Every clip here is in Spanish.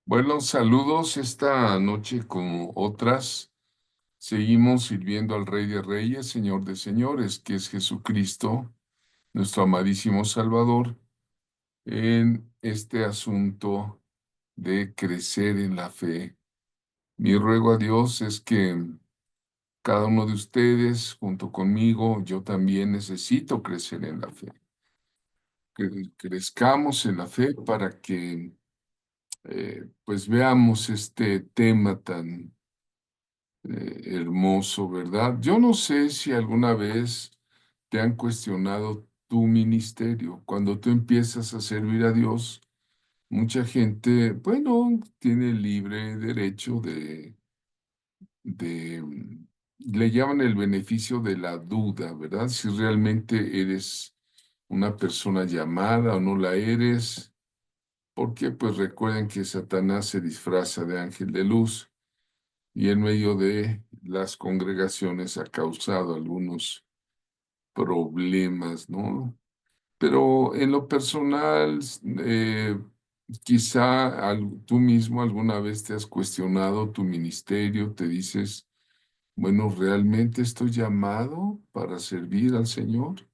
Bueno, saludos esta noche como otras. Seguimos sirviendo al Rey de Reyes, Señor de Señores, que es Jesucristo, nuestro amadísimo Salvador, en este asunto de crecer en la fe. Mi ruego a Dios es que cada uno de ustedes, junto conmigo, yo también necesito crecer en la fe. Que crezcamos en la fe para que pues veamos este tema tan hermoso, ¿verdad? Yo no sé si alguna vez te han cuestionado tu ministerio. Cuando tú empiezas a servir a Dios, mucha gente, bueno, tiene libre derecho de, le llaman el beneficio de la duda, ¿verdad? Si realmente eres una persona llamada o no la eres, porque pues recuerden que Satanás se disfraza de ángel de luz y en medio de las congregaciones ha causado algunos problemas, ¿no? Pero en lo personal, quizá tú mismo alguna vez te has cuestionado tu ministerio, te dices, bueno, ¿realmente estoy llamado para servir al Señor?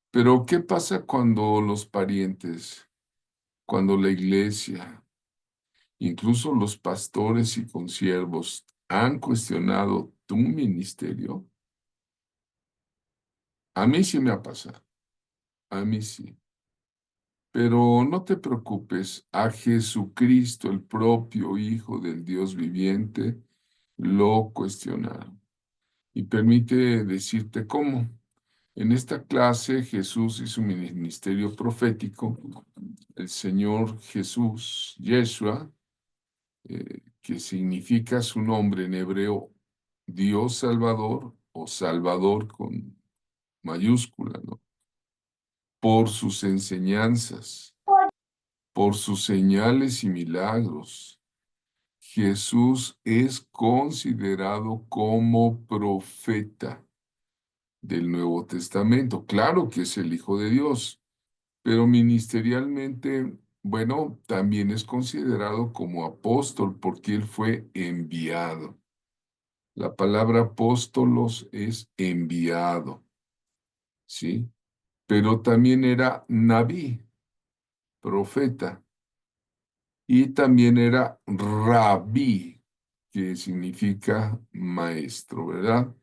Pero ¿qué pasa cuando los parientes, cuando la iglesia, incluso los pastores y consiervos han cuestionado tu ministerio? A mí sí me ha pasado, a mí sí. Pero no te preocupes, a Jesucristo, el propio Hijo del Dios viviente, lo cuestionaron. Y permite decirte cómo. En esta clase, Jesús y su ministerio profético, el Señor Jesús, Yeshua, que significa su nombre en hebreo, Dios Salvador o Salvador con mayúscula, ¿no? Por sus enseñanzas, por sus señales y milagros. Jesús es considerado como profeta del Nuevo Testamento. Claro que es el Hijo de Dios, pero ministerialmente, bueno, también es considerado como apóstol porque él fue enviado. La palabra apóstolos es enviado, ¿sí? Pero también era Nabí, profeta. Y también era rabí, que significa maestro, ¿verdad?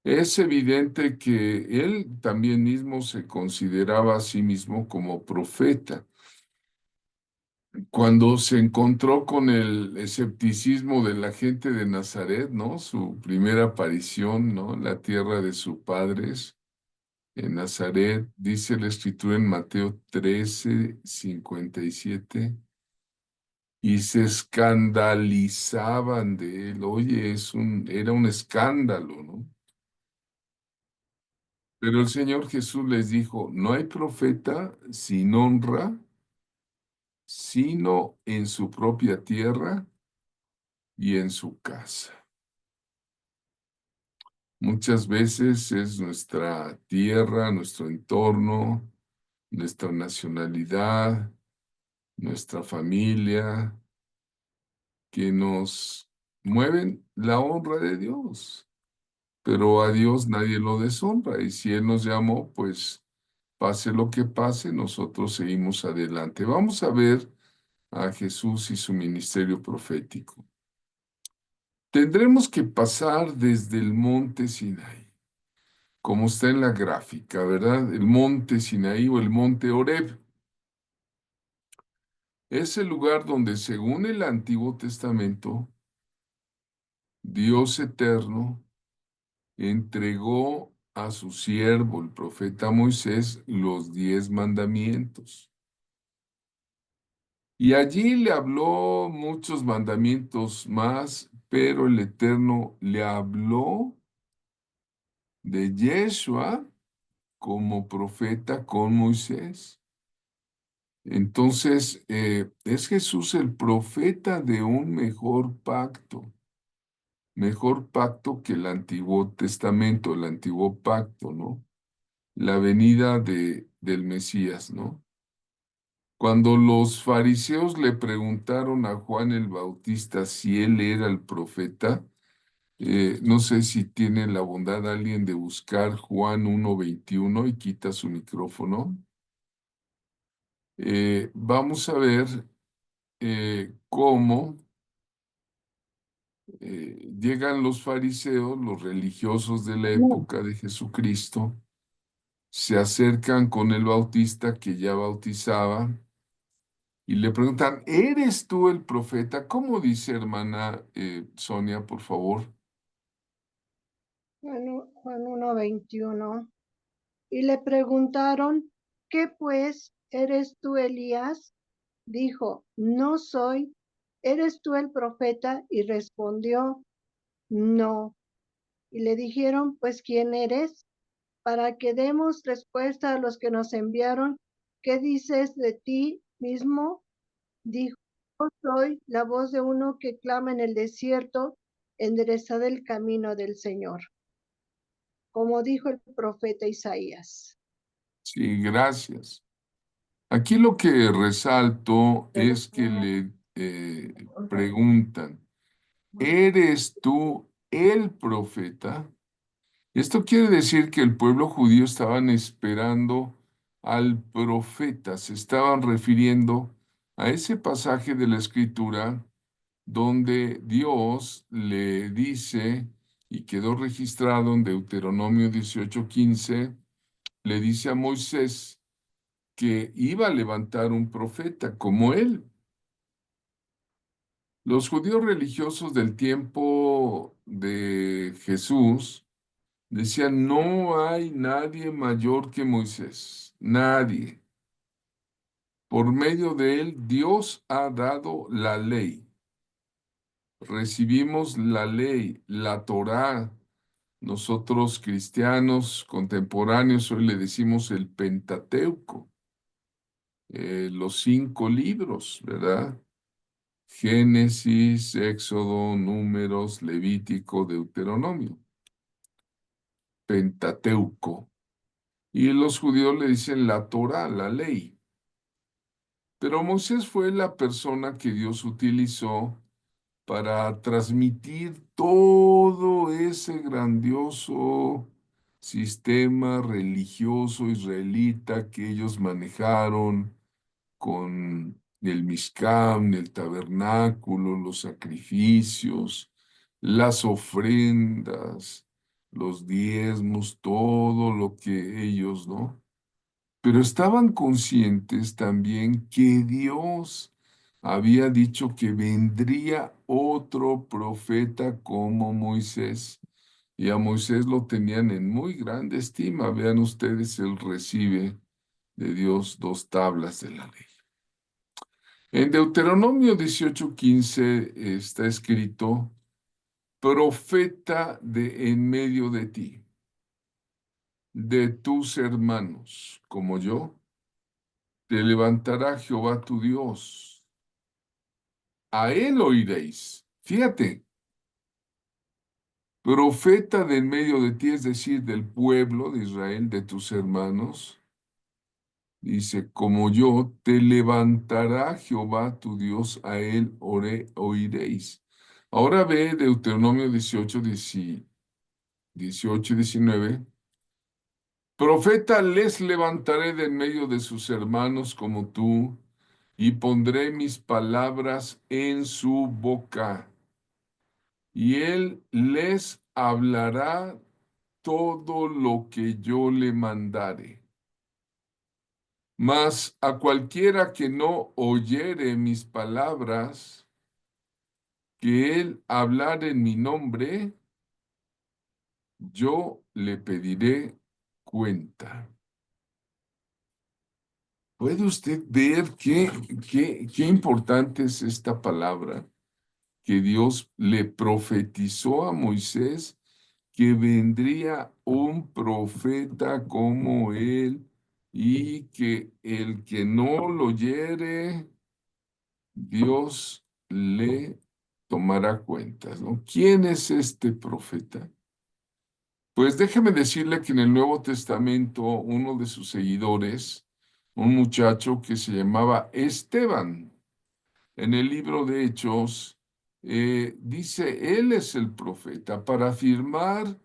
Es evidente que él también mismo se consideraba a sí mismo como profeta. Cuando se encontró con el escepticismo de la gente de Nazaret, ¿no? Su primera aparición, ¿no? En la tierra de sus padres, en Nazaret, dice la escritura en Mateo 13:57. Y se escandalizaban de él. Oye, era un escándalo, ¿no? Pero el Señor Jesús les dijo, no hay profeta sin honra, sino en su propia tierra y en su casa. Muchas veces es nuestra tierra, nuestro entorno, nuestra nacionalidad, nuestra familia, que nos mueven la honra de Dios. Pero a Dios nadie lo deshonra y si Él nos llamó, pues pase lo que pase, nosotros seguimos adelante. Vamos a ver a Jesús y su ministerio profético. Tendremos que pasar desde el monte Sinaí, como está en la gráfica, ¿verdad? El monte Sinaí o el monte Horeb es el lugar donde, según el Antiguo Testamento, Dios eterno entregó a su siervo, el profeta Moisés, los 10 mandamientos. Y allí le habló muchos mandamientos más, pero el Eterno le habló de Yeshua como profeta con Moisés. Entonces, es Jesús el profeta de un mejor pacto que el Antiguo Testamento, el Antiguo Pacto, ¿no? La venida del Mesías, ¿no? Cuando los fariseos le preguntaron a Juan el Bautista si él era el profeta, no sé si tiene la bondad alguien de buscar Juan 1:21 y quita su micrófono. Vamos a ver cómo llegan los fariseos, los religiosos de la No, época de Jesucristo, se acercan con el Bautista que ya bautizaba y le preguntan, ¿eres tú el profeta? ¿Cómo dice hermana Sonia, por favor? Juan 1:21. Y le preguntaron, ¿qué pues? ¿Eres tú Elías? Dijo, no soy. ¿Eres tú el profeta? Y respondió, no. Y le dijeron, pues, ¿quién eres? Para que demos respuesta a los que nos enviaron. ¿Qué dices de ti mismo? Dijo, yo soy la voz de uno que clama en el desierto, enderezad el camino del Señor, como dijo el profeta Isaías. Sí, gracias. Aquí lo que resalto es que le preguntan, ¿eres tú el profeta? Esto quiere decir que el pueblo judío estaban esperando al profeta, se estaban refiriendo a ese pasaje de la Escritura donde Dios le dice, y quedó registrado en Deuteronomio 18:15, le dice a Moisés que iba a levantar un profeta como él. Los judíos religiosos del tiempo de Jesús decían, no hay nadie mayor que Moisés, nadie. Por medio de él, Dios ha dado la ley. Recibimos la ley, la Torá. Nosotros cristianos contemporáneos hoy le decimos el Pentateuco, los 5 libros, ¿verdad? Génesis, Éxodo, Números, Levítico, Deuteronomio, Pentateuco. Y los judíos le dicen la Torá, la ley. Pero Moisés fue la persona que Dios utilizó para transmitir todo ese grandioso sistema religioso israelita que ellos manejaron con el Mishkan, el tabernáculo, los sacrificios, las ofrendas, los diezmos, todo lo que ellos, ¿no? Pero estaban conscientes también que Dios había dicho que vendría otro profeta como Moisés, y a Moisés lo tenían en muy grande estima. Vean ustedes, él recibe de Dios 2 tablas de la ley. En Deuteronomio 18:15 está escrito, profeta de en medio de ti, de tus hermanos, como yo, te levantará Jehová tu Dios. A él oiréis. Fíjate, profeta de en medio de ti, es decir, del pueblo de Israel, de tus hermanos. Dice, como yo, te levantará Jehová tu Dios, a él oiréis. Ahora ve Deuteronomio 18 y 19. Profeta les levantaré de en medio de sus hermanos como tú, y pondré mis palabras en su boca, y él les hablará todo lo que yo le mandare. Mas a cualquiera que no oyere mis palabras, que él hablar en mi nombre, yo le pediré cuenta. ¿Puede usted ver qué importante es esta palabra? Que Dios le profetizó a Moisés que vendría un profeta como él y que el que no lo oyere, Dios le tomará cuentas, ¿no? ¿Quién es este profeta? Pues déjeme decirle que en el Nuevo Testamento uno de sus seguidores un muchacho que se llamaba Esteban. En el libro de Hechos dice, él es el profeta, para afirmar,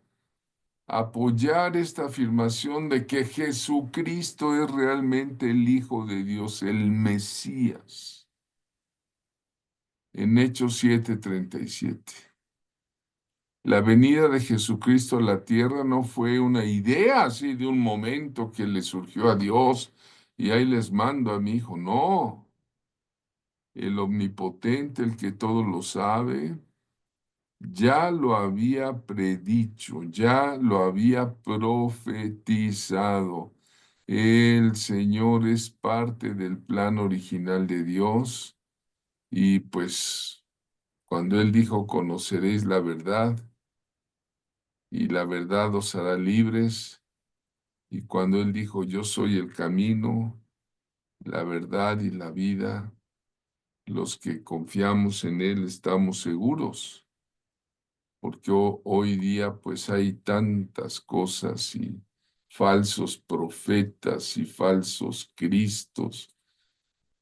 apoyar esta afirmación de que Jesucristo es realmente el Hijo de Dios, el Mesías, en Hechos 7:37. La venida de Jesucristo a la tierra no fue una idea así de un momento que le surgió a Dios y ahí les mando a mi hijo. No, el omnipotente, el que todo lo sabe, ya lo había predicho, ya lo había profetizado. El Señor es parte del plan original de Dios y pues cuando Él dijo, conoceréis la verdad y la verdad os hará libres, y cuando Él dijo, yo soy el camino, la verdad y la vida, los que confiamos en Él estamos seguros, porque hoy día pues hay tantas cosas y falsos profetas y falsos cristos,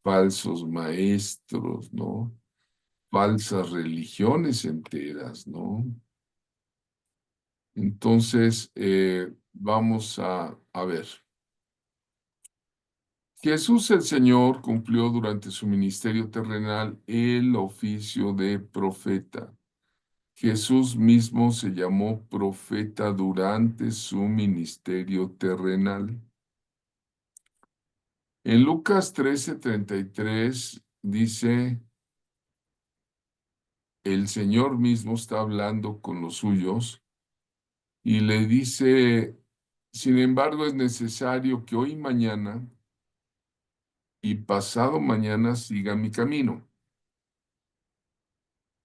falsos maestros, ¿no? Falsas religiones enteras, ¿no? Entonces, vamos a ver. Jesús el Señor cumplió durante su ministerio terrenal el oficio de profeta. Jesús mismo se llamó profeta durante su ministerio terrenal. En Lucas 13:33 dice, el Señor mismo está hablando con los suyos y le dice, sin embargo es necesario que hoy y mañana y pasado mañana siga mi camino,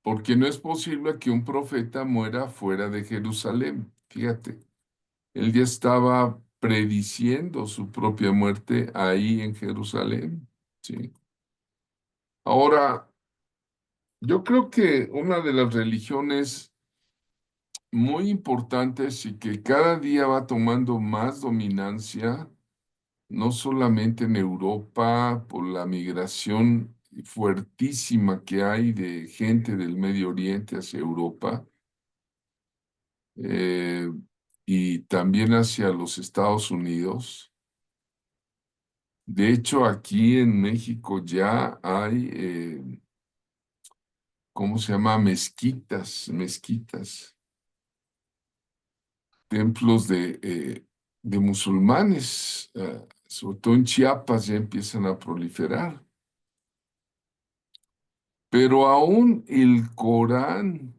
porque no es posible que un profeta muera fuera de Jerusalén. Fíjate. Él ya estaba prediciendo su propia muerte ahí en Jerusalén, ¿sí? Ahora, yo creo que una de las religiones muy importantes y que cada día va tomando más dominancia, no solamente en Europa, por la migración fuertísima que hay de gente del Medio Oriente hacia Europa, eh, y también hacia los Estados Unidos. De hecho, aquí en México ya hay, ¿cómo se llama? Mezquitas, templos de musulmanes, sobre todo en Chiapas ya empiezan a proliferar. Pero aún el Corán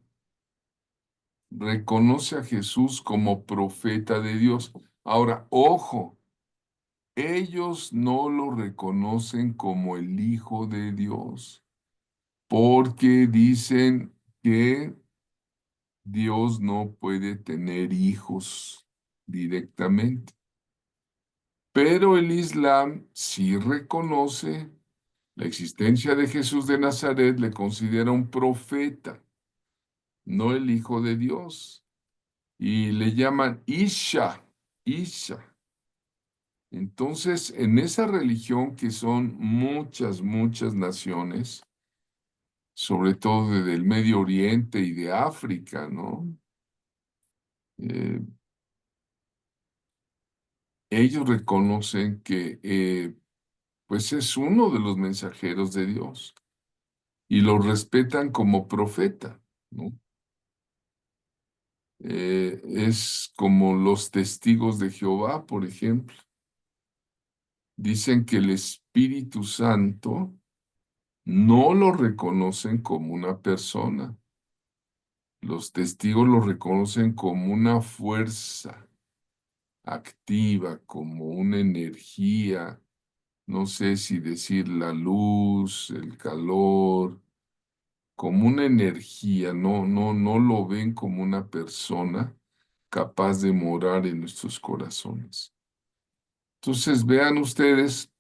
reconoce a Jesús como profeta de Dios. Ahora, ojo, ellos no lo reconocen como el Hijo de Dios, porque dicen que Dios no puede tener hijos directamente. Pero el Islam sí reconoce la existencia de Jesús de Nazaret, le considera un profeta, no el Hijo de Dios. Y le llaman Isha. Entonces, en esa religión que son muchas naciones, sobre todo desde el Medio Oriente y de África, ¿no? Eh, ellos reconocen que pues es uno de los mensajeros de Dios y lo respetan como profeta, ¿no? Es como los testigos de Jehová, por ejemplo. Dicen que el Espíritu Santo no lo reconocen como una persona. Los testigos lo reconocen como una fuerza activa, como una energía, no sé si decir la luz, el calor, como una energía, no lo ven como una persona capaz de morar en nuestros corazones. Entonces, vean ustedes,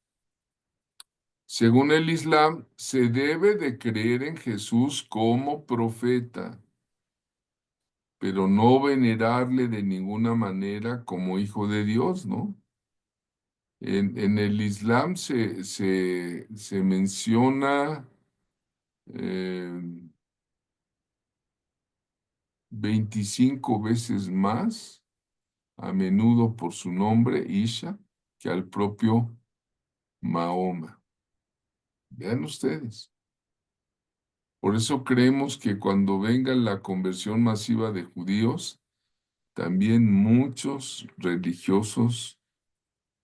según el Islam, se debe de creer en Jesús como profeta, pero no venerarle de ninguna manera como hijo de Dios, ¿no? En el Islam se menciona 25 veces más a menudo por su nombre, Isha, que al propio Mahoma. Vean ustedes. Por eso creemos que cuando venga la conversión masiva de judíos, también muchos religiosos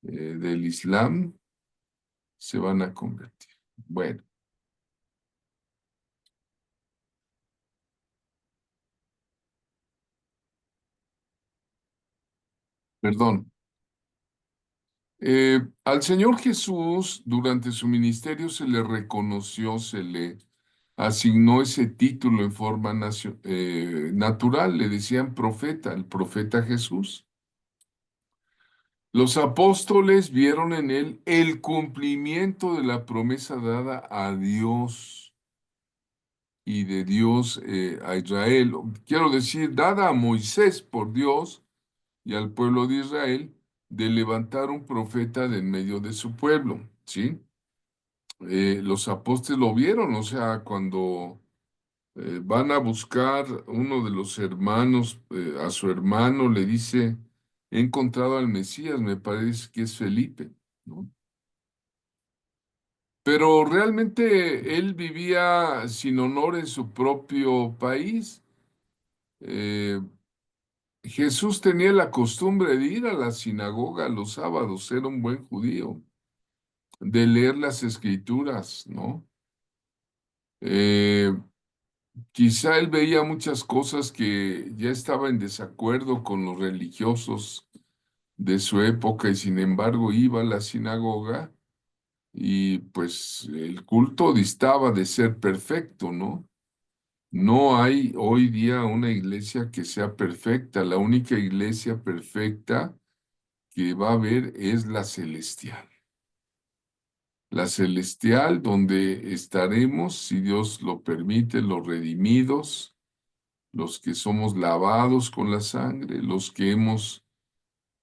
del Islam se van a convertir. Bueno, perdón. Al Señor Jesús, durante su ministerio, se le reconoció, se le asignó ese título en forma natural. Le decían profeta, el profeta Jesús. Los apóstoles vieron en él el cumplimiento de la promesa dada a Dios y de Dios a Israel. Quiero decir, dada a Moisés por Dios y al pueblo de Israel, de levantar un profeta de en medio de su pueblo, ¿sí? Los apóstoles lo vieron, o sea, cuando van a buscar uno de los hermanos, a su hermano le dice, he encontrado al Mesías, me parece que es Felipe, ¿no? Pero realmente él vivía sin honor en su propio país. Eh, Jesús tenía la costumbre de ir a la sinagoga los sábados, era un buen judío, de leer las escrituras, ¿no? Eh, Quizá él veía muchas cosas que ya estaba en desacuerdo con los religiosos de su época y sin embargo iba a la sinagoga y pues el culto distaba de ser perfecto, ¿no? No hay hoy día una iglesia que sea perfecta. La única iglesia perfecta que va a haber es la celestial. La celestial donde estaremos, si Dios lo permite, los redimidos, los que somos lavados con la sangre, los que hemos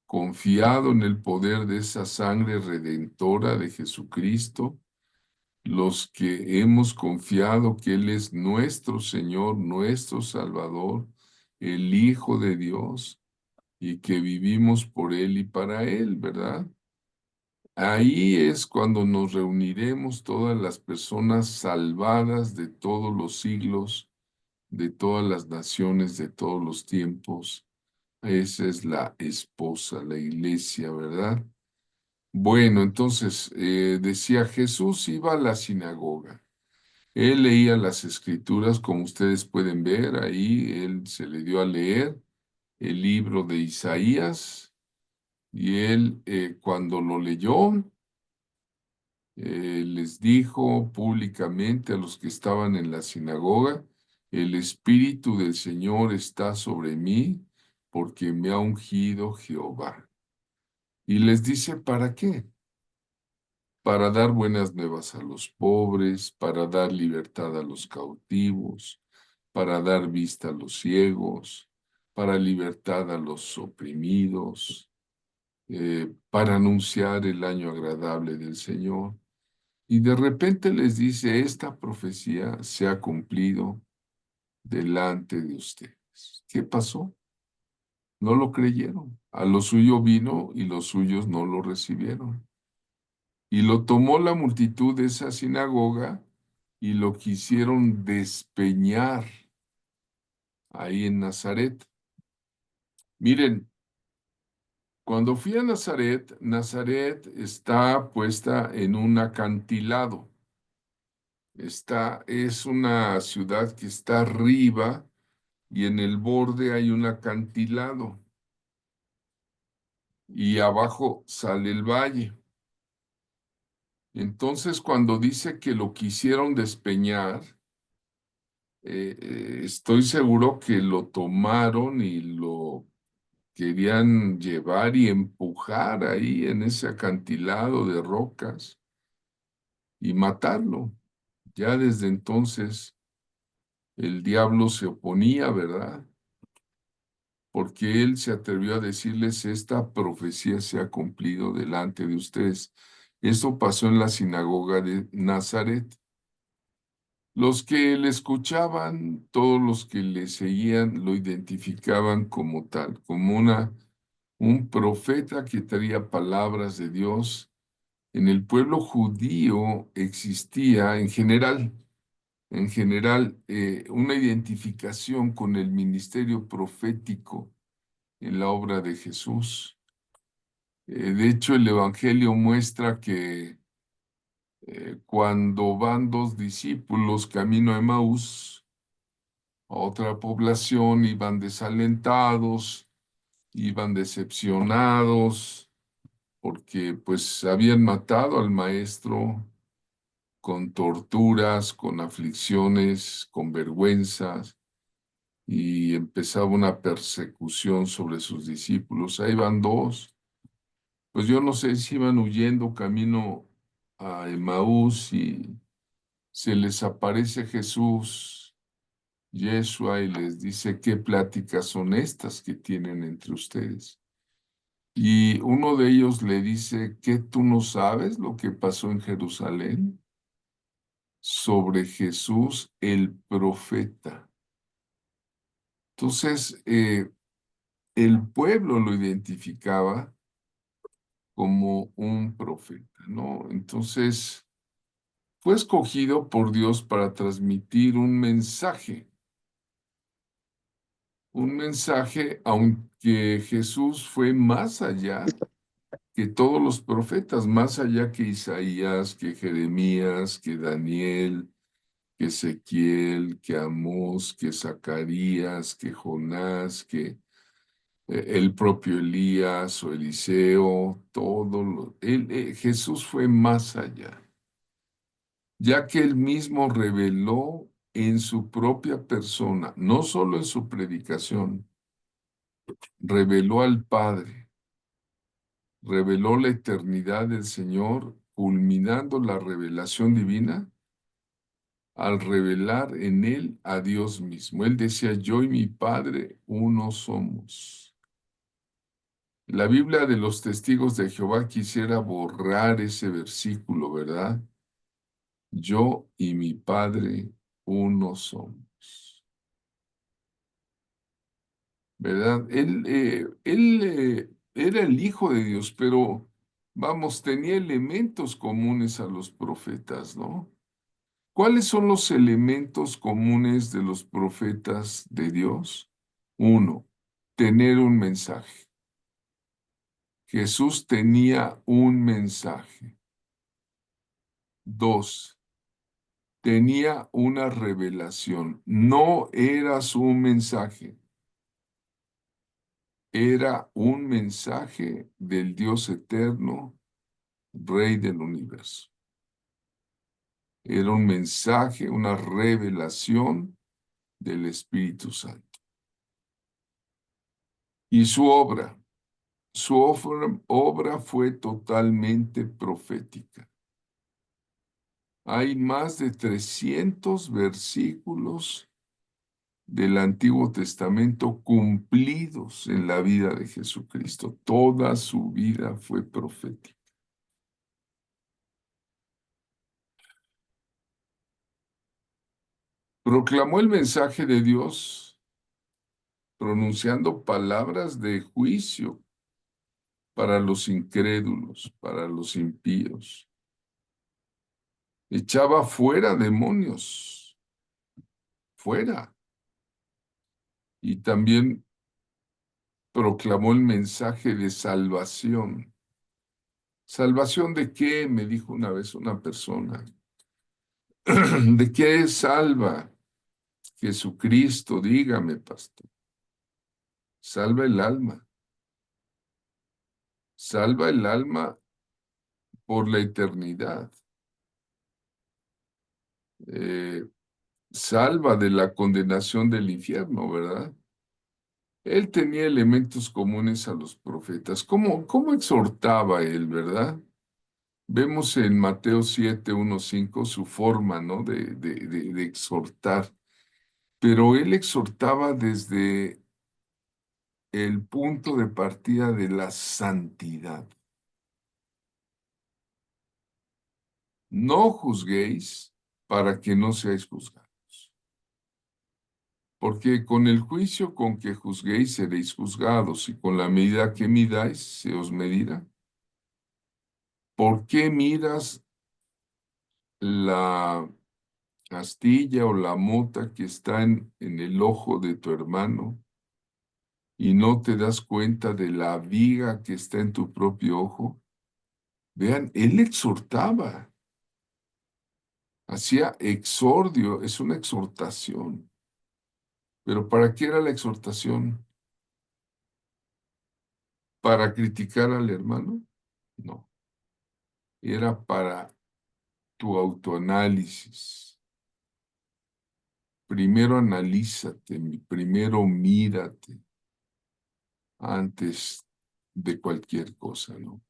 confiado en el poder de esa sangre redentora de Jesucristo, los que hemos confiado que Él es nuestro Señor, nuestro Salvador, el Hijo de Dios, y que vivimos por Él y para Él, ¿verdad? Ahí es cuando nos reuniremos todas las personas salvadas de todos los siglos, de todas las naciones, de todos los tiempos. Esa es la esposa, la iglesia, ¿verdad? Bueno, entonces decía Jesús iba a la sinagoga. Él leía las escrituras, como ustedes pueden ver, ahí él se le dio a leer el libro de Isaías y él cuando lo leyó, les dijo públicamente a los que estaban en la sinagoga, el Espíritu del Señor está sobre mí porque me ha ungido Jehová. Y les dice, ¿para qué? Para dar buenas nuevas a los pobres, para dar libertad a los cautivos, para dar vista a los ciegos, para libertad a los oprimidos, para anunciar el año agradable del Señor. Y de repente les dice, esta profecía se ha cumplido delante de ustedes. ¿Qué pasó? No lo creyeron. A lo suyo vino y los suyos no lo recibieron. Y lo tomó la multitud de esa sinagoga y lo quisieron despeñar ahí en Nazaret. Miren, cuando fui a Nazaret, Nazaret está puesta en un acantilado. Es una ciudad que está arriba y en el borde hay un acantilado y abajo sale el valle. Entonces, cuando dice que lo quisieron despeñar, estoy seguro que lo tomaron y lo querían llevar y empujar ahí en ese acantilado de rocas y matarlo. Ya desde entonces el diablo se oponía, ¿verdad? porque él se atrevió a decirles, esta profecía se ha cumplido delante de ustedes. Esto pasó en la sinagoga de Nazaret. Los que le escuchaban, todos los que le seguían, lo identificaban como tal, como un profeta que traía palabras de Dios. En el pueblo judío existía en general, una identificación con el ministerio profético en la obra de Jesús. De hecho, el Evangelio muestra que cuando van dos discípulos camino a Emaús, a otra población, iban desalentados, iban decepcionados, porque pues habían matado al maestro con torturas, con aflicciones, con vergüenzas, y empezaba una persecución sobre sus discípulos. Ahí van dos. Pues yo no sé si iban huyendo camino a Emaús y se les aparece Jesús, Yeshua, y les dice qué pláticas son estas que tienen entre ustedes. Y uno de ellos le dice, ¿qué tú no sabes lo que pasó en Jerusalén? Sobre Jesús el profeta. Entonces, el pueblo lo identificaba como un profeta, ¿no? Entonces, fue escogido por Dios para transmitir un mensaje, aunque Jesús fue más allá que todos los profetas, más allá que Isaías, que Jeremías, que Daniel, que Ezequiel, que Amós, que Zacarías, que Jonás, que el propio Elías o Eliseo, Jesús fue más allá, ya que él mismo reveló en su propia persona, no solo en su predicación, reveló al Padre, reveló la eternidad del Señor, culminando la revelación divina al revelar en él a Dios mismo. Él decía, yo y mi Padre uno somos. La Biblia de los Testigos de Jehová quisiera borrar ese versículo, ¿verdad? Yo y mi Padre uno somos. ¿Verdad? Él era el Hijo de Dios, pero vamos, tenía elementos comunes a los profetas, ¿no? ¿Cuáles son los elementos comunes de los profetas de Dios? Uno, tener un mensaje. Jesús tenía un mensaje. Dos, tenía una revelación. No era su mensaje, era un mensaje del Dios eterno, Rey del universo. Era un mensaje, una revelación del Espíritu Santo. Y su obra fue totalmente profética. Hay más de 300 versículos del Antiguo Testamento cumplidos en la vida de Jesucristo. Toda su vida fue profética. Proclamó el mensaje de Dios pronunciando palabras de juicio para los incrédulos, para los impíos. Echaba fuera demonios, fuera. Y también proclamó el mensaje de salvación. ¿Salvación de qué? Me dijo una vez una persona. ¿De qué salva Jesucristo? Dígame, pastor. Salva el alma. Salva el alma por la eternidad. Eh, Salva de la condenación del infierno, ¿verdad? Él tenía elementos comunes a los profetas. ¿Cómo exhortaba él, verdad? Vemos en Mateo 7, 1, 5 su forma, ¿no? De exhortar. Pero él exhortaba desde el punto de partida de la santidad. No juzguéis para que no seáis juzgados. Porque con el juicio con que juzguéis seréis juzgados, y con la medida que midáis se os medirá. ¿Por qué miras la astilla o la mota que está en el ojo de tu hermano y no te das cuenta de la viga que está en tu propio ojo? Vean, él exhortaba, hacía exordio, es una exhortación. ¿Pero para qué era la exhortación? ¿Para criticar al hermano? No, era para tu autoanálisis. Primero analízate, primero mírate antes de cualquier cosa, ¿no?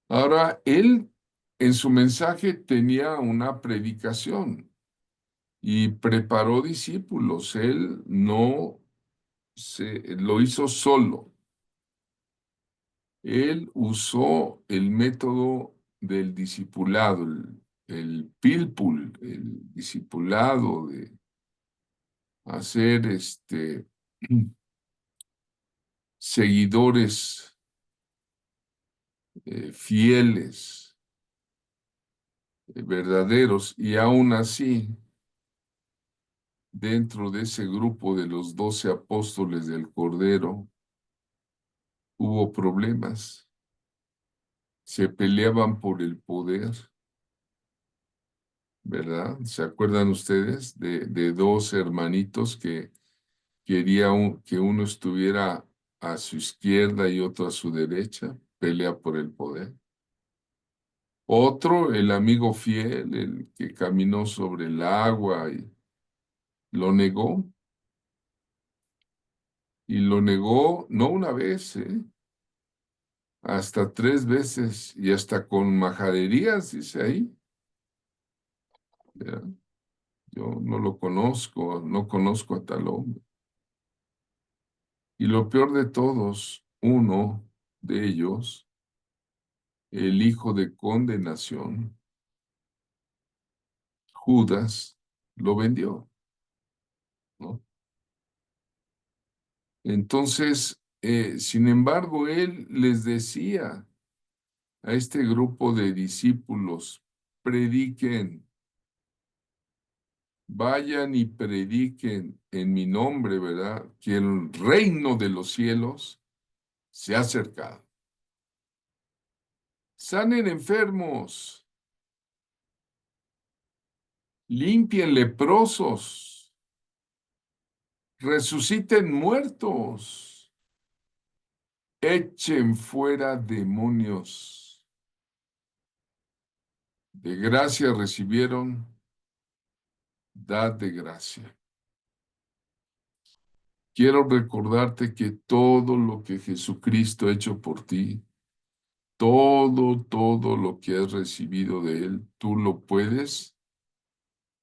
Ahora, él en su mensaje tenía una predicación y preparó discípulos. Él no lo hizo solo. Él usó el método del discipulado, el pilpul, el discipulado de hacer seguidores fieles, verdaderos, y aún así, dentro de ese grupo de los 12 apóstoles del Cordero, hubo problemas, se peleaban por el poder, ¿verdad? ¿Se acuerdan ustedes de dos hermanitos que quería que uno estuviera a su izquierda y otro a su derecha? Pelea por el poder. Otro, el amigo fiel, el que caminó sobre el agua y lo negó. Y lo negó no una vez, hasta 3 veces y hasta con majaderías, dice ahí. Ya, yo no lo conozco, no conozco a tal hombre. Y lo peor de todos, uno de ellos, el hijo de condenación, Judas, lo vendió, ¿no? Entonces, sin embargo, él les decía a este grupo de discípulos: prediquen, vayan y prediquen en mi nombre, ¿verdad? Que el reino de los cielos se ha acercado. Sanen enfermos, limpien leprosos, resuciten muertos, echen fuera demonios. De gracia recibieron, dad de gracia. Quiero recordarte que todo lo que Jesucristo ha hecho por ti, todo lo que has recibido de Él, tú lo puedes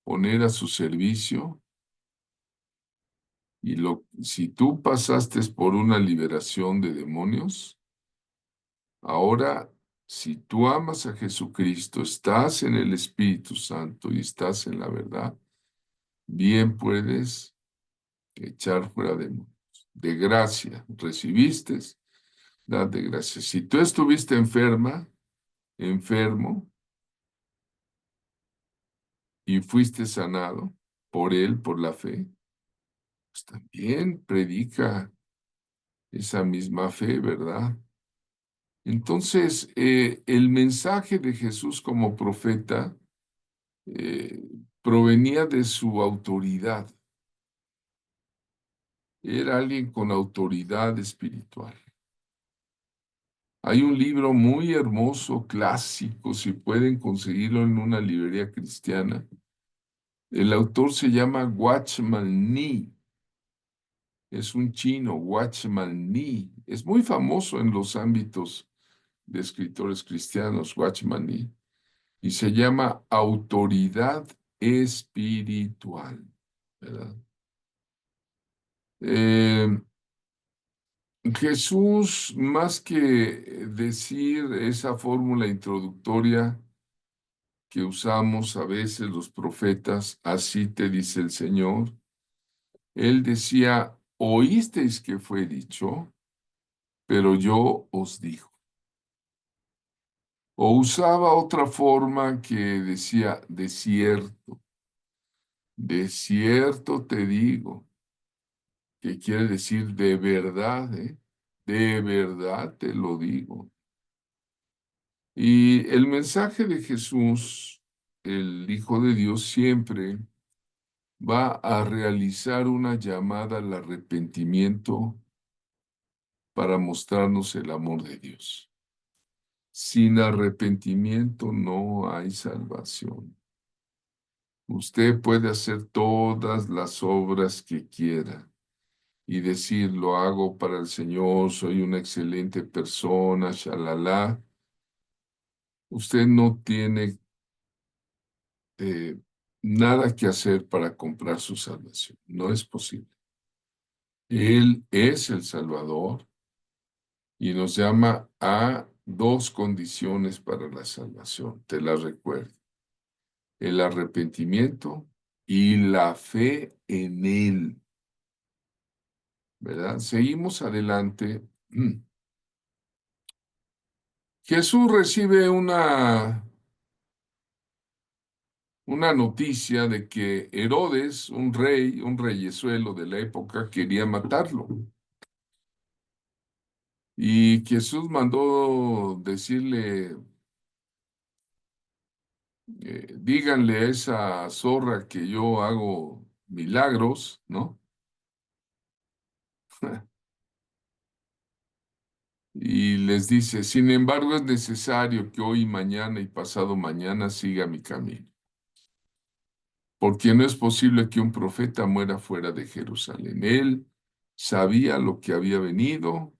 poner a su servicio. Y si tú pasaste por una liberación de demonios, ahora, si tú amas a Jesucristo, estás en el Espíritu Santo y estás en la verdad, bien puedes echar fuera demonios. De gracia recibiste, dad de gracia. Si tú estuviste enfermo, y fuiste sanado por Él, por la fe, pues también predica esa misma fe, ¿verdad? Entonces, el mensaje de Jesús como profeta eh, provenía de su autoridad. Era alguien con autoridad espiritual. Hay un libro muy hermoso, clásico, si pueden conseguirlo en una librería cristiana. El autor se llama Watchman Nee. Es un chino, Watchman Nee. Es muy famoso en los ámbitos de escritores cristianos, Watchman Nee. Y se llama Autoridad Espiritual, ¿verdad? Eh, Jesús, más que decir esa fórmula introductoria que usamos a veces los profetas, así te dice el Señor, él decía, oísteis que fue dicho, pero yo os digo. O usaba otra forma que decía, de cierto te digo, que quiere decir de verdad, ¿eh? De verdad te lo digo. Y el mensaje de Jesús, el Hijo de Dios, siempre va a realizar una llamada al arrepentimiento para mostrarnos el amor de Dios. Sin arrepentimiento no hay salvación. Usted puede hacer todas las obras que quiera y decir, lo hago para el Señor, soy una excelente persona, shalala. Usted no tiene eh, nada que hacer para comprar su salvación. No es posible. Él es el Salvador y nos llama a dos condiciones para la salvación. Te las recuerdo. El arrepentimiento y la fe en Él. ¿Verdad? Seguimos adelante. Jesús recibe una noticia de que Herodes, un rey, un reyesuelo de la época, quería matarlo. Y Jesús mandó decirle, díganle a esa zorra que yo hago milagros, ¿no? Y les dice, sin embargo, es necesario que hoy, mañana y pasado mañana siga mi camino, porque no es posible que un profeta muera fuera de Jerusalén. Él sabía lo que había venido,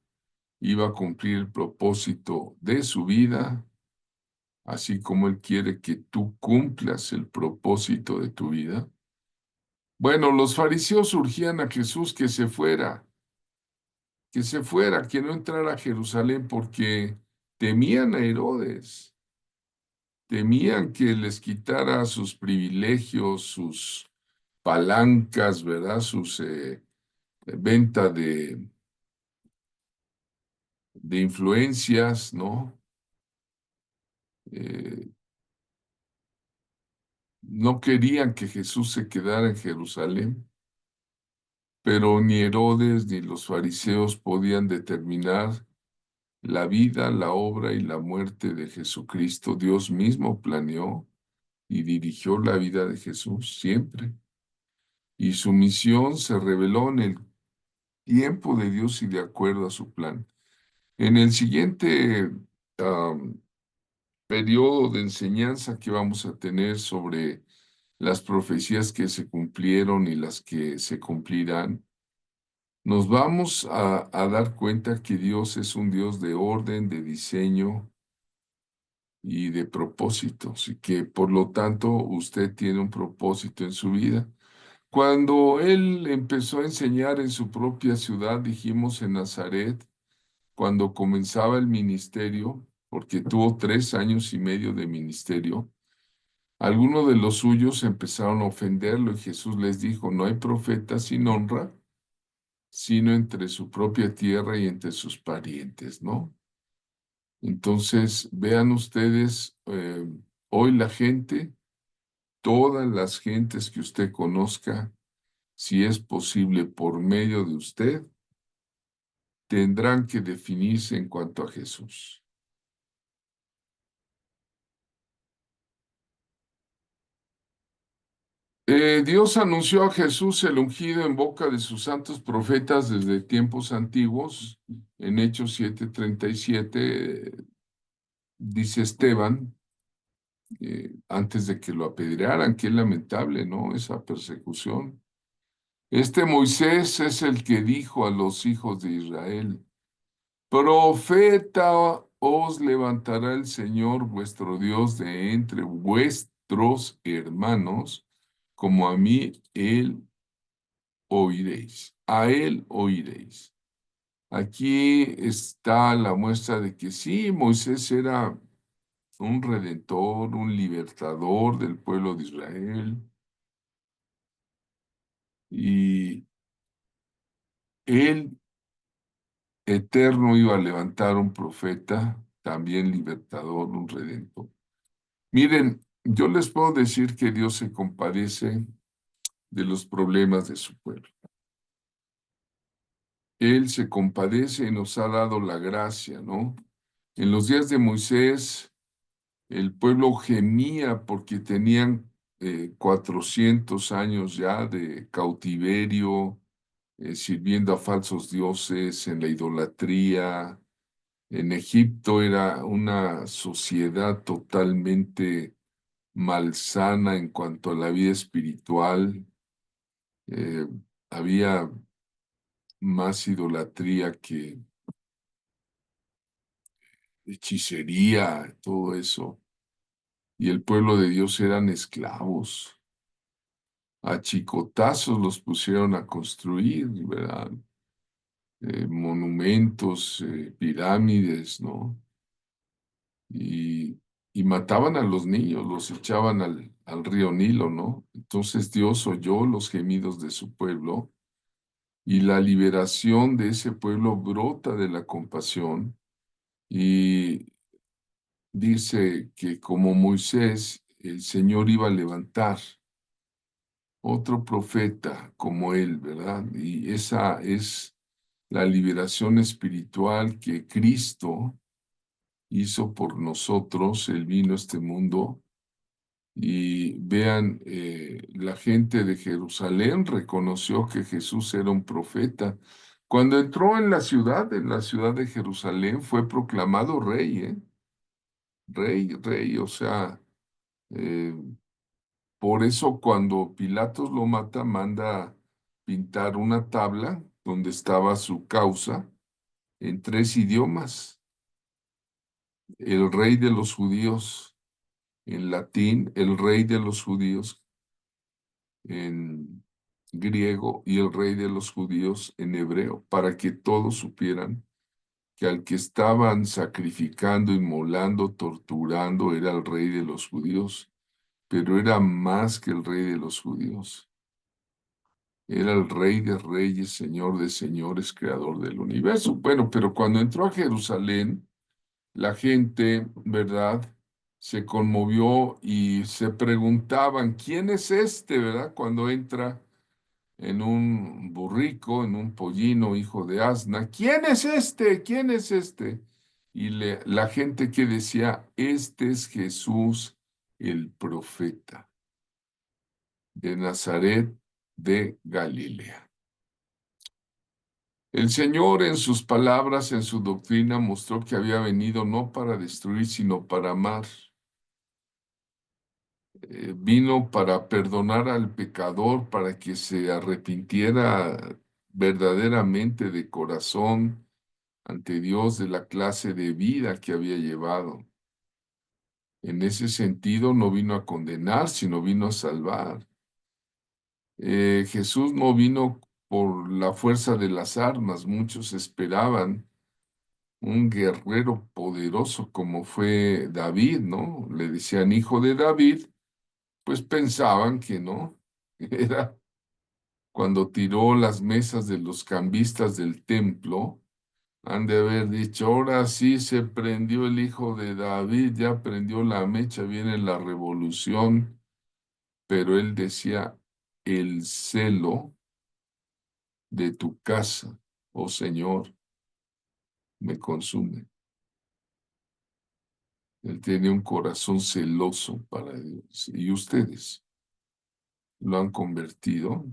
iba a cumplir el propósito de su vida, así como Él quiere que tú cumplas el propósito de tu vida. Bueno, los fariseos urgían a Jesús que no entrara a Jerusalén porque temían a Herodes, temían que les quitara sus privilegios, sus palancas, ¿verdad? Sus venta de influencias, ¿no? Eh, no querían que Jesús se quedara en Jerusalén, pero ni Herodes ni los fariseos podían determinar la vida, la obra y la muerte de Jesucristo. Dios mismo planeó y dirigió la vida de Jesús siempre. Y su misión se reveló en el tiempo de Dios y de acuerdo a su plan. En el siguiente periodo de enseñanza que vamos a tener sobre las profecías que se cumplieron y las que se cumplirán, nos vamos a dar cuenta que Dios es un Dios de orden, de diseño y de propósitos, y que por lo tanto usted tiene un propósito en su vida. Cuando él empezó a enseñar en su propia ciudad, dijimos en Nazaret, cuando comenzaba el ministerio, porque tuvo 3 años y medio de ministerio, algunos de los suyos empezaron a ofenderlo y Jesús les dijo, no hay profeta sin honra, sino entre su propia tierra y entre sus parientes, ¿no? Entonces, vean ustedes, hoy la gente, todas las gentes que usted conozca, si es posible por medio de usted, tendrán que definirse en cuanto a Jesús. Dios anunció a Jesús el ungido en boca de sus santos profetas desde tiempos antiguos. En Hechos 7:37 dice Esteban, antes de que lo apedrearan, qué lamentable, ¿no? Esa persecución. Este Moisés es el que dijo a los hijos de Israel, profeta os levantará el Señor vuestro Dios de entre vuestros hermanos, como a mí él oiréis, a él oiréis. Aquí está la muestra de que sí, Moisés era un redentor, un libertador del pueblo de Israel. Y él, eterno, iba a levantar un profeta, también libertador, un redentor. Miren, yo les puedo decir que Dios se compadece de los problemas de su pueblo. Él se compadece y nos ha dado la gracia, ¿no? En los días de Moisés, el pueblo gemía porque tenían 400 años ya de cautiverio, sirviendo a falsos dioses, en la idolatría. En Egipto era una sociedad totalmente malsana en cuanto a la vida espiritual. Eh, Había más idolatría que hechicería, todo eso. Y el pueblo de Dios eran esclavos. A chicotazos los pusieron a construir, ¿verdad? Monumentos, pirámides, ¿no? Y, y mataban a los niños, los echaban al río Nilo, ¿no? Entonces Dios oyó los gemidos de su pueblo y la liberación de ese pueblo brota de la compasión y dice que como Moisés, el Señor iba a levantar otro profeta como él, ¿verdad? Y esa es la liberación espiritual que Cristo hizo por nosotros. Él vino a este mundo y vean, la gente de Jerusalén reconoció que Jesús era un profeta. Cuando entró en la ciudad de Jerusalén, fue proclamado rey, ¿eh? Rey, rey, o sea, eh, por eso cuando Pilatos lo mata, manda pintar una tabla donde estaba su causa en 3 idiomas. El rey de los judíos en latín, el rey de los judíos en griego y el rey de los judíos en hebreo, para que todos supieran que al que estaban sacrificando, inmolando, torturando, era el rey de los judíos, pero era más que el rey de los judíos. Era el rey de reyes, señor de señores, creador del universo. Bueno, pero cuando entró a Jerusalén, la gente, ¿verdad? Se conmovió y se preguntaban, ¿quién es este, verdad? Cuando entra en un burrico, en un pollino, hijo de asna, ¿quién es este? ¿Quién es este? Y la gente que decía, este es Jesús, el profeta de Nazaret de Galilea. El Señor en sus palabras, en su doctrina, mostró que había venido no para destruir, sino para amar. Vino para perdonar al pecador, para que se arrepintiera verdaderamente de corazón ante Dios de la clase de vida que había llevado. En ese sentido, no vino a condenar, sino vino a salvar. Jesús no vino por la fuerza de las armas. Muchos esperaban un guerrero poderoso como fue David, ¿no? Le decían hijo de David, pues pensaban que no. Era cuando tiró las mesas de los cambistas del templo, han de haber dicho, ahora sí se prendió el hijo de David, ya prendió la mecha, viene la revolución, pero él decía, el celo de tu casa, oh Señor, me consume. Él tiene un corazón celoso para Dios y ustedes lo han convertido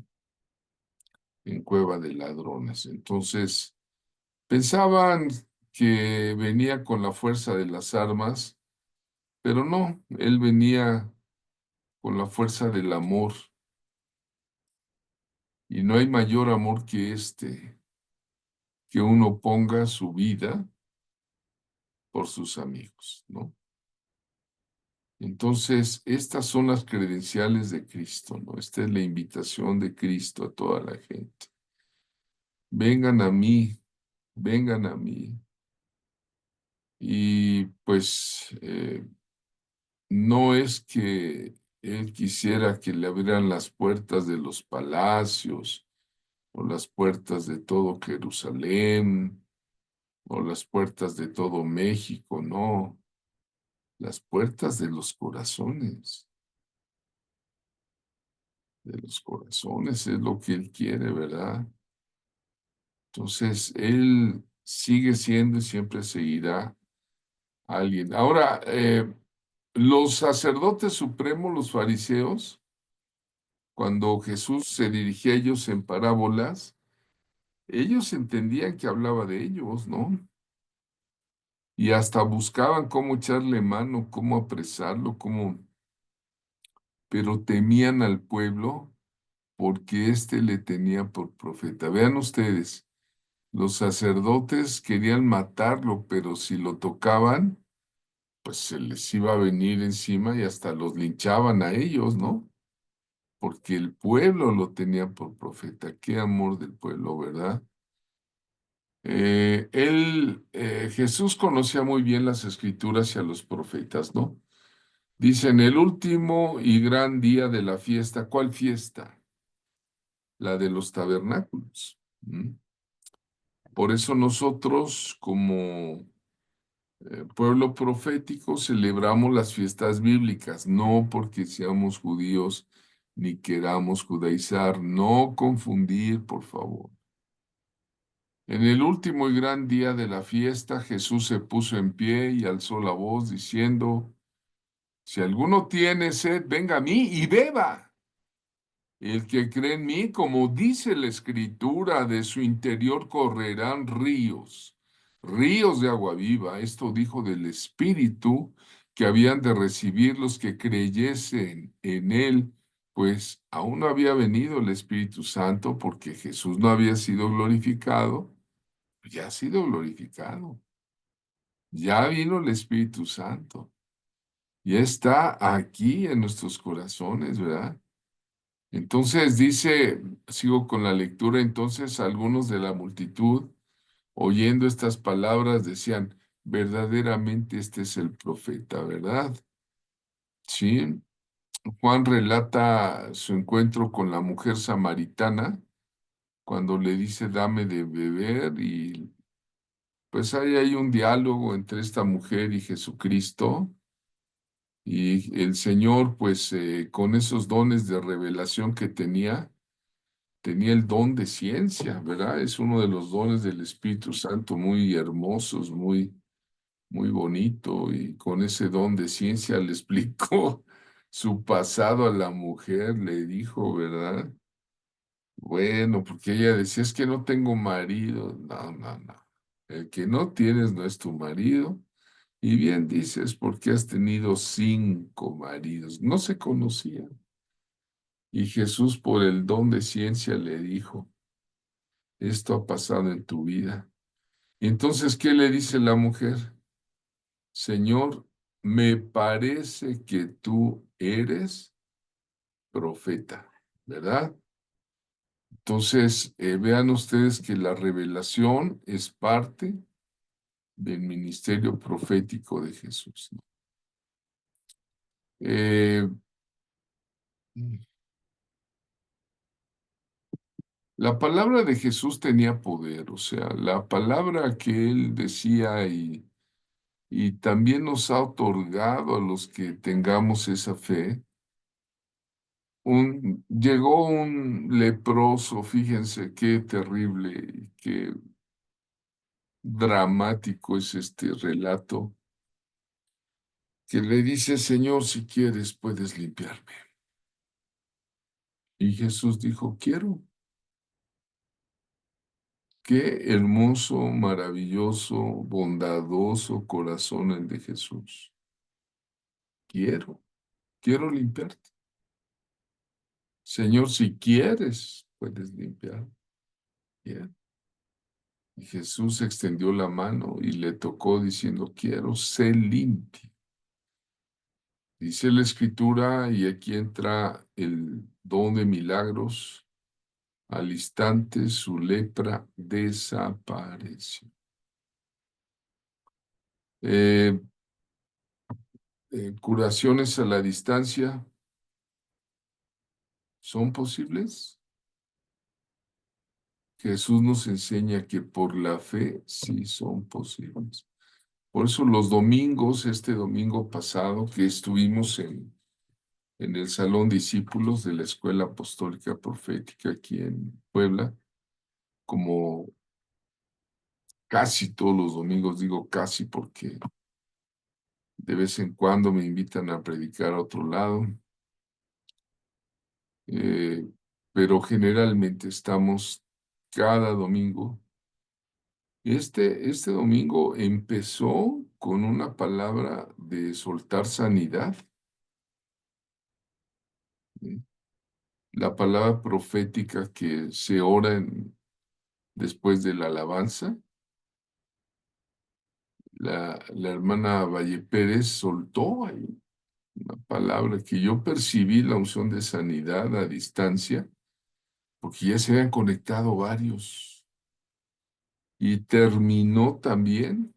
en cueva de ladrones. Entonces, pensaban que venía con la fuerza de las armas, pero no, él venía con la fuerza del amor. Y no hay mayor amor que este, que uno ponga su vida por sus amigos, ¿no? Entonces, estas son las credenciales de Cristo, ¿no? Esta es la invitación de Cristo a toda la gente. Vengan a mí, vengan a mí. Y pues no es que él quisiera que le abrieran las puertas de los palacios o las puertas de todo Jerusalén o las puertas de todo México, no, las puertas de los corazones es lo que él quiere, ¿verdad? Entonces, él sigue siendo y siempre seguirá alguien. Ahora, los sacerdotes supremos, los fariseos, cuando Jesús se dirigía a ellos en parábolas, ellos entendían que hablaba de ellos, ¿no? Y hasta buscaban cómo echarle mano, cómo apresarlo, pero temían al pueblo porque éste le tenía por profeta. Vean ustedes, los sacerdotes querían matarlo, pero si lo tocaban, pues se les iba a venir encima y hasta los linchaban a ellos, ¿no? Porque el pueblo lo tenía por profeta. Qué amor del pueblo, ¿verdad? Jesús conocía muy bien las escrituras y a los profetas, ¿no? Dice, en el último y gran día de la fiesta, ¿cuál fiesta? La de los tabernáculos. ¿Mm? Por eso nosotros, como pueblo profético, celebramos las fiestas bíblicas, no porque seamos judíos ni queramos judaizar, no confundir, por favor. En el último y gran día de la fiesta, Jesús se puso en pie y alzó la voz diciendo, si alguno tiene sed, venga a mí y beba. El que cree en mí, como dice la Escritura, de su interior correrán ríos, ríos de agua viva. Esto dijo del Espíritu que habían de recibir los que creyesen en él, pues aún no había venido el Espíritu Santo porque Jesús no había sido glorificado, ya ha sido glorificado. Ya vino el Espíritu Santo. Ya está aquí en nuestros corazones, ¿verdad? Entonces dice, sigo con la lectura, entonces algunos de la multitud, oyendo estas palabras, decían, verdaderamente este es el profeta, ¿verdad? Sí. Juan relata su encuentro con la mujer samaritana cuando le dice, dame de beber y pues hay un diálogo entre esta mujer y Jesucristo. Y el Señor, pues con esos dones de revelación que tenía el don de ciencia, ¿verdad? Es uno de los dones del Espíritu Santo muy hermosos, muy bonito. Y con ese don de ciencia le explicó su pasado a la mujer, le dijo, ¿verdad? Bueno, porque ella decía, es que no tengo marido. No, no, no. El que no tienes no es tu marido. Y bien dices, porque has tenido 5 maridos. No se conocían. Y Jesús, por el don de ciencia, le dijo, esto ha pasado en tu vida. Y entonces, ¿qué le dice la mujer? Señor, me parece que tú eres profeta, ¿verdad? Entonces, vean ustedes que la revelación es parte del ministerio profético de Jesús, ¿no? Eh, La palabra de Jesús tenía poder, o sea, la palabra que él decía y también nos ha otorgado a los que tengamos esa fe. Llegó un leproso, fíjense qué terrible y qué dramático es este relato, que le dice, Señor, si quieres, puedes limpiarme. Y Jesús dijo, quiero. Qué hermoso, maravilloso, bondadoso corazón el de Jesús. Quiero limpiarte. Señor, si quieres, puedes limpiar. Bien. Y Jesús extendió la mano y le tocó diciendo, quiero ser limpio. Dice la Escritura, y aquí entra el don de milagros, Al instante su lepra desapareció. Eh, ¿Curaciones a la distancia son posibles? Jesús nos enseña que por la fe sí son posibles. Por eso los domingos, este domingo pasado que estuvimos en el Salón Discípulos de la Escuela Apostólica Profética aquí en Puebla, como casi todos los domingos, digo casi porque de vez en cuando me invitan a predicar a otro lado, eh, pero generalmente estamos cada domingo. Este domingo empezó con una palabra de soltar sanidad, ¿sí? La palabra profética que se ora después de la alabanza. La hermana Valle Pérez soltó ahí una palabra que yo percibí la unción de sanidad a distancia, porque ya se habían conectado varios. Y terminó también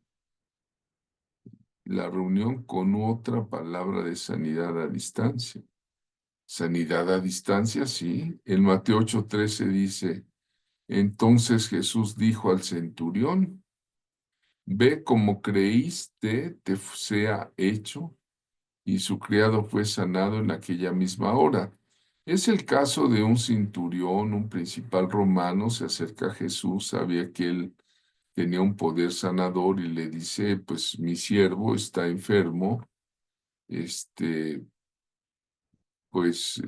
la reunión con otra palabra de sanidad a distancia. Sanidad a distancia, sí. En Mateo 8:13 dice, entonces Jesús dijo al centurión, ve como creíste, te sea hecho, y su criado fue sanado en aquella misma hora. Es el caso de un centurión, un principal romano, se acerca a Jesús, sabía que él tenía un poder sanador y le dice, pues mi siervo está enfermo, pues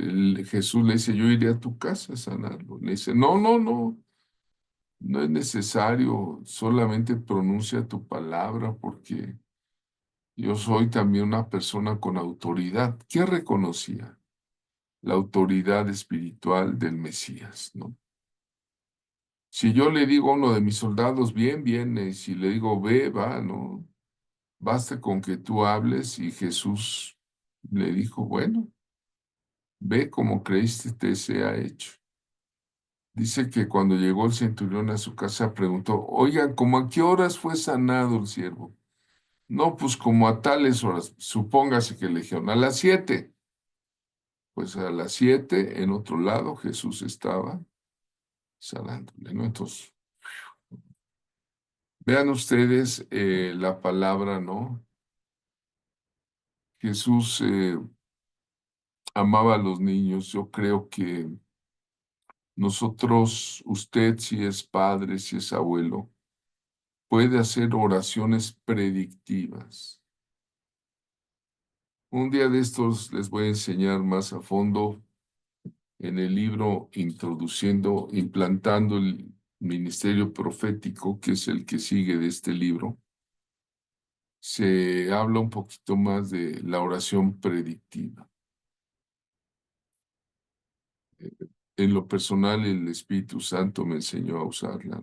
Jesús le dice, yo iré a tu casa a sanarlo. Le dice, no, no, no, no es necesario, solamente pronuncia tu palabra porque yo soy también una persona con autoridad. ¿Qué reconocía? La autoridad espiritual del Mesías, ¿no? Si yo le digo a uno de mis soldados, bien, viene, si le digo, ve, va, ¿no? Basta con que tú hables y Jesús le dijo, bueno, ve como creíste te sea hecho. Dice que cuando llegó el centurión a su casa preguntó, oigan, ¿cómo a qué horas fue sanado el siervo? No, pues como a tales horas, supóngase que le dijeron, a las 7. Pues a las 7, en otro lado, Jesús estaba sanándole, ¿no? Entonces, vean ustedes la palabra, ¿no? Jesús amaba a los niños. Yo creo que nosotros, usted si es padre, si es abuelo, puede hacer oraciones predictivas. Un día de estos les voy a enseñar más a fondo en el libro Introduciendo, Implantando el Ministerio Profético, que es el que sigue de este libro. Se habla un poquito más de la oración predictiva. En lo personal, el Espíritu Santo me enseñó a usarla.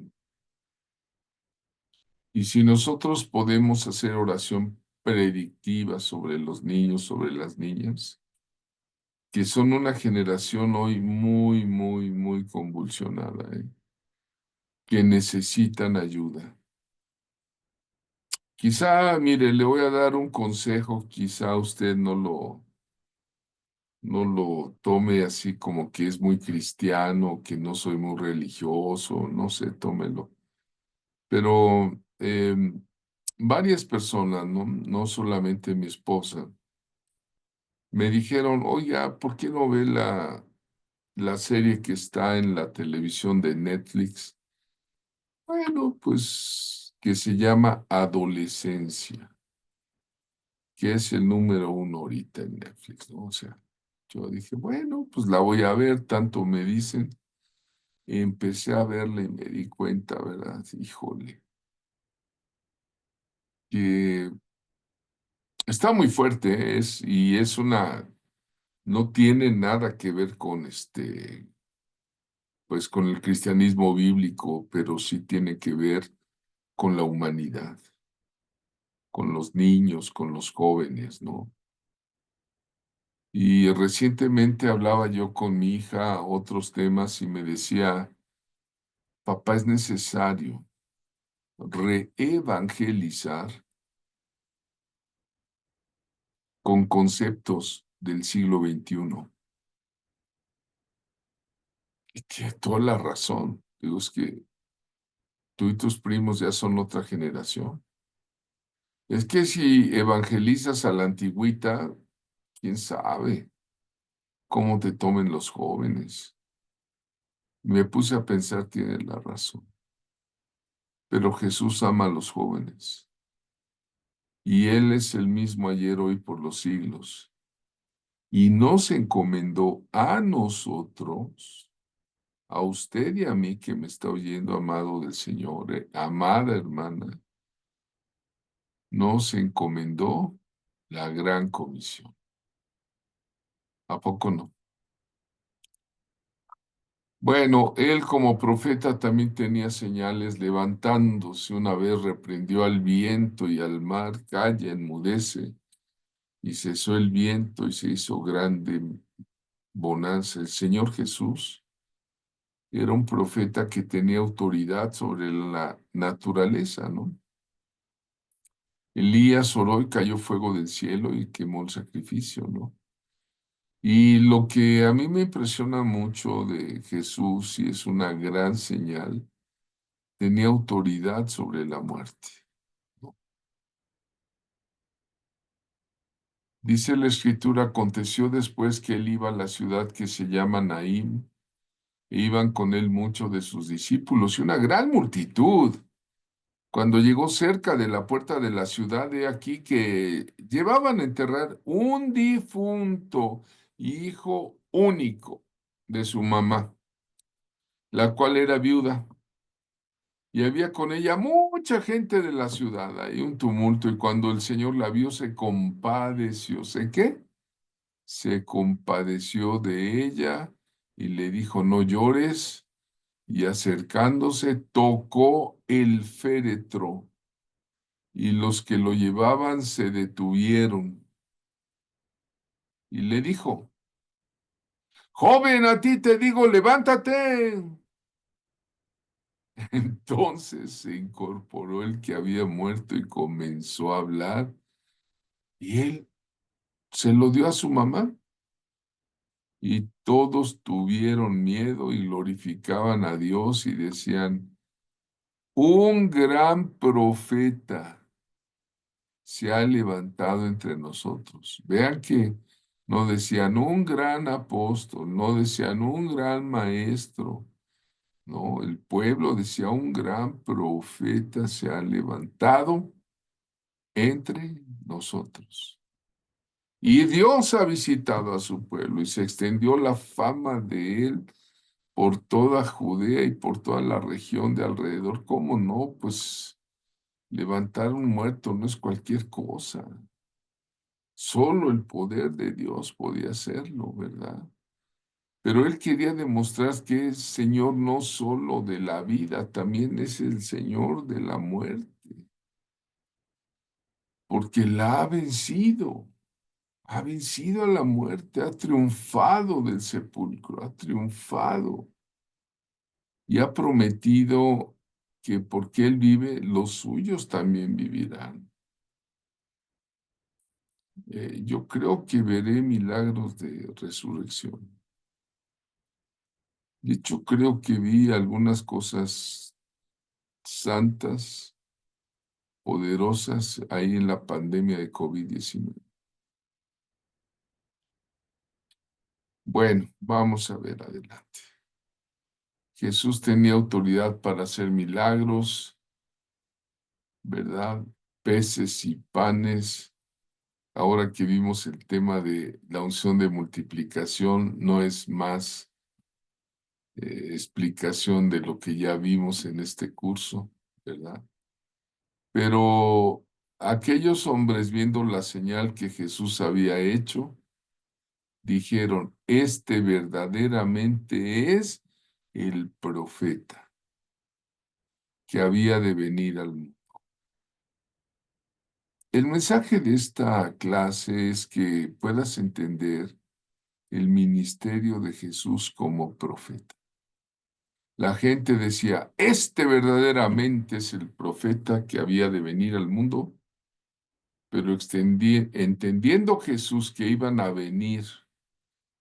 Y si nosotros podemos hacer oración predictiva sobre los niños, sobre las niñas, que son una generación hoy muy, muy, muy convulsionada, que necesitan ayuda. Quizá, mire, le voy a dar un consejo, quizá usted no lo tome así como que es muy cristiano, que no soy muy religioso, no sé, tómelo. Pero varias personas, no solamente mi esposa, me dijeron, oiga, ¿por qué no ve la serie que está en la televisión de Netflix? Bueno, pues que se llama Adolescencia, que es el número uno ahorita en Netflix, ¿no? O sea, yo dije, bueno, pues la voy a ver, tanto me dicen. Empecé a verla y me di cuenta, ¿verdad? Híjole, que está muy fuerte, ¿eh? Y es no tiene nada que ver con pues con el cristianismo bíblico, pero sí tiene que ver con la humanidad, con los niños, con los jóvenes, ¿no? Y recientemente hablaba yo con mi hija otros temas y me decía, papá, es necesario reevangelizar con conceptos del siglo XXI. Y tiene toda la razón. Digo, es que tú y tus primos ya son otra generación. Es que si evangelizas a la antigüita, quién sabe cómo te tomen los jóvenes. Me puse a pensar, tiene la razón. Pero Jesús ama a los jóvenes. Y Él es el mismo ayer, hoy, por los siglos. Y nos encomendó a nosotros, a usted y a mí que me está oyendo, amado del Señor, amada hermana, nos encomendó la gran comisión. ¿A poco no? Bueno, él como profeta también tenía señales. Levantándose una vez reprendió al viento y al mar: calla, enmudece. Y cesó el viento y se hizo grande bonanza. El Señor Jesús era un profeta que tenía autoridad sobre la naturaleza, ¿no? Elías oró y cayó fuego del cielo y quemó el sacrificio, ¿no? Y lo que a mí me impresiona mucho de Jesús, y es una gran señal, tenía autoridad sobre la muerte, ¿no? Dice la Escritura: aconteció después que él iba a la ciudad que se llama Naín, e iban con él muchos de sus discípulos y una gran multitud. Cuando llegó cerca de la puerta de la ciudad, he aquí que llevaban a enterrar un difunto, hijo único de su mamá, la cual era viuda, y había con ella mucha gente de la ciudad. Hay un tumulto, y cuando el Señor la vio, se compadeció. ¿Sé qué? Se compadeció de ella y le dijo: no llores. Y acercándose, tocó el féretro, y los que lo llevaban se detuvieron. Y le dijo: joven, a ti te digo, levántate. Entonces se incorporó el que había muerto y comenzó a hablar, y él se lo dio a su mamá. Y todos tuvieron miedo y glorificaban a Dios y decían: un gran profeta se ha levantado entre nosotros. Vean que no decían un gran apóstol, no decían un gran maestro, no, el pueblo decía: un gran profeta se ha levantado entre nosotros. Y Dios ha visitado a su pueblo y se extendió la fama de él por toda Judea y por toda la región de alrededor. ¿Cómo no? Pues levantar un muerto no es cualquier cosa. Solo el poder de Dios podía hacerlo, ¿verdad? Pero él quería demostrar que es Señor no solo de la vida, también es el Señor de la muerte, porque la ha vencido a la muerte, ha triunfado del sepulcro, ha triunfado y ha prometido que porque Él vive, los suyos también vivirán. Yo creo que veré milagros de resurrección. De hecho, creo que vi algunas cosas santas, poderosas ahí en la pandemia de COVID-19. Bueno, vamos a ver adelante. Jesús tenía autoridad para hacer milagros, ¿verdad? Peces y panes. Ahora que vimos el tema de la unción de multiplicación, no es más explicación de lo que ya vimos en este curso, ¿verdad? Pero aquellos hombres, viendo la señal que Jesús había hecho, dijeron: este verdaderamente es el profeta que había de venir al mundo. El mensaje de esta clase es que puedas entender el ministerio de Jesús como profeta. La gente decía, este verdaderamente es el profeta que había de venir al mundo, pero entendiendo Jesús que iban a venir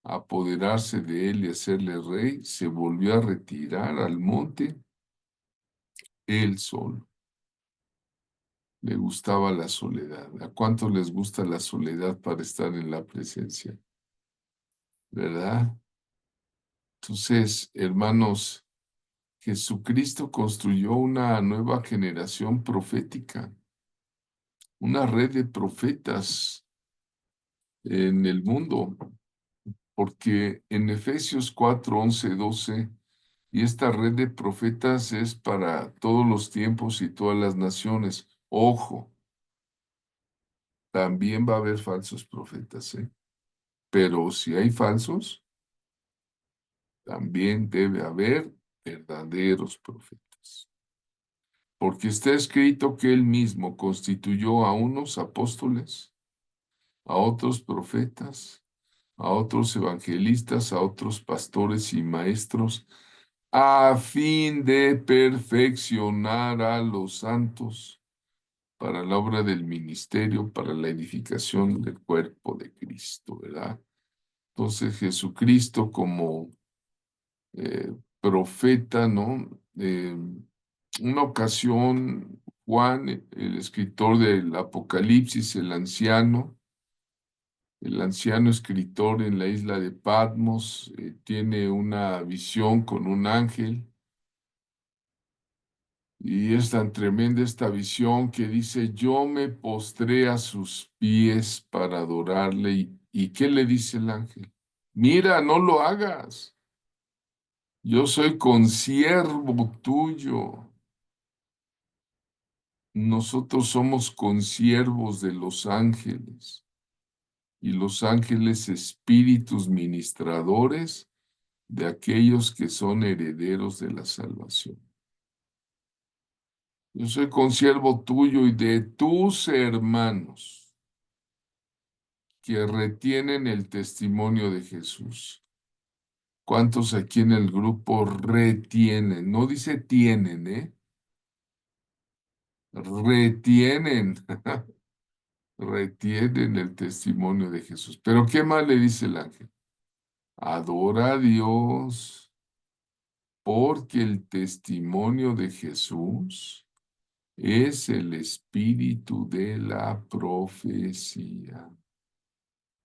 a apoderarse de él y hacerle rey, se volvió a retirar al monte él solo. Le gustaba la soledad. ¿A cuántos les gusta la soledad para estar en la presencia? ¿Verdad? Entonces, hermanos, Jesucristo construyó una nueva generación profética, una red de profetas en el mundo, porque en Efesios 4, 11, 12, y esta red de profetas es para todos los tiempos y todas las naciones. Ojo, también va a haber falsos profetas, ¿eh? Pero si hay falsos, también debe haber verdaderos profetas. Porque está escrito que él mismo constituyó a unos apóstoles, a otros profetas, a otros evangelistas, a otros pastores y maestros, a fin de perfeccionar a los santos para la obra del ministerio, para la edificación del cuerpo de Cristo, ¿verdad? Entonces Jesucristo como profeta, ¿no? Una ocasión, Juan, el escritor del Apocalipsis, el anciano escritor en la isla de Patmos, tiene una visión con un ángel y es tan tremenda esta visión que dice, yo me postré a sus pies para adorarle. ¿Y qué le dice el ángel? Mira, no lo hagas. Yo soy consiervo tuyo. Nosotros somos consiervos de los ángeles y los ángeles espíritus ministradores de aquellos que son herederos de la salvación. Yo soy consiervo tuyo y de tus hermanos que retienen el testimonio de Jesús. ¿Cuántos aquí en el grupo retienen? No dice tienen, ¿eh? Retienen. Retienen el testimonio de Jesús. Pero ¿qué más le dice el ángel? Adora a Dios porque el testimonio de Jesús es el espíritu de la profecía.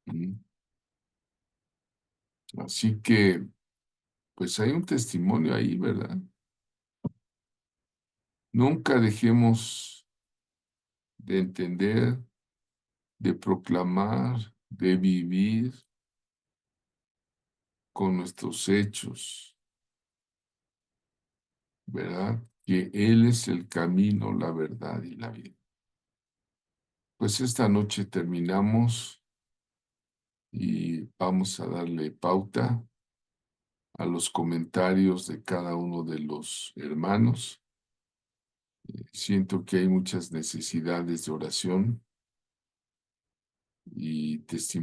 ¿Mm? Así que, pues hay un testimonio ahí, ¿verdad? Nunca dejemos de entender, de proclamar, de vivir con nuestros hechos, ¿verdad? Que Él es el camino, la verdad y la vida. Pues esta noche terminamos y vamos a darle pauta a los comentarios de cada uno de los hermanos. Siento que hay muchas necesidades de oración y testimonio.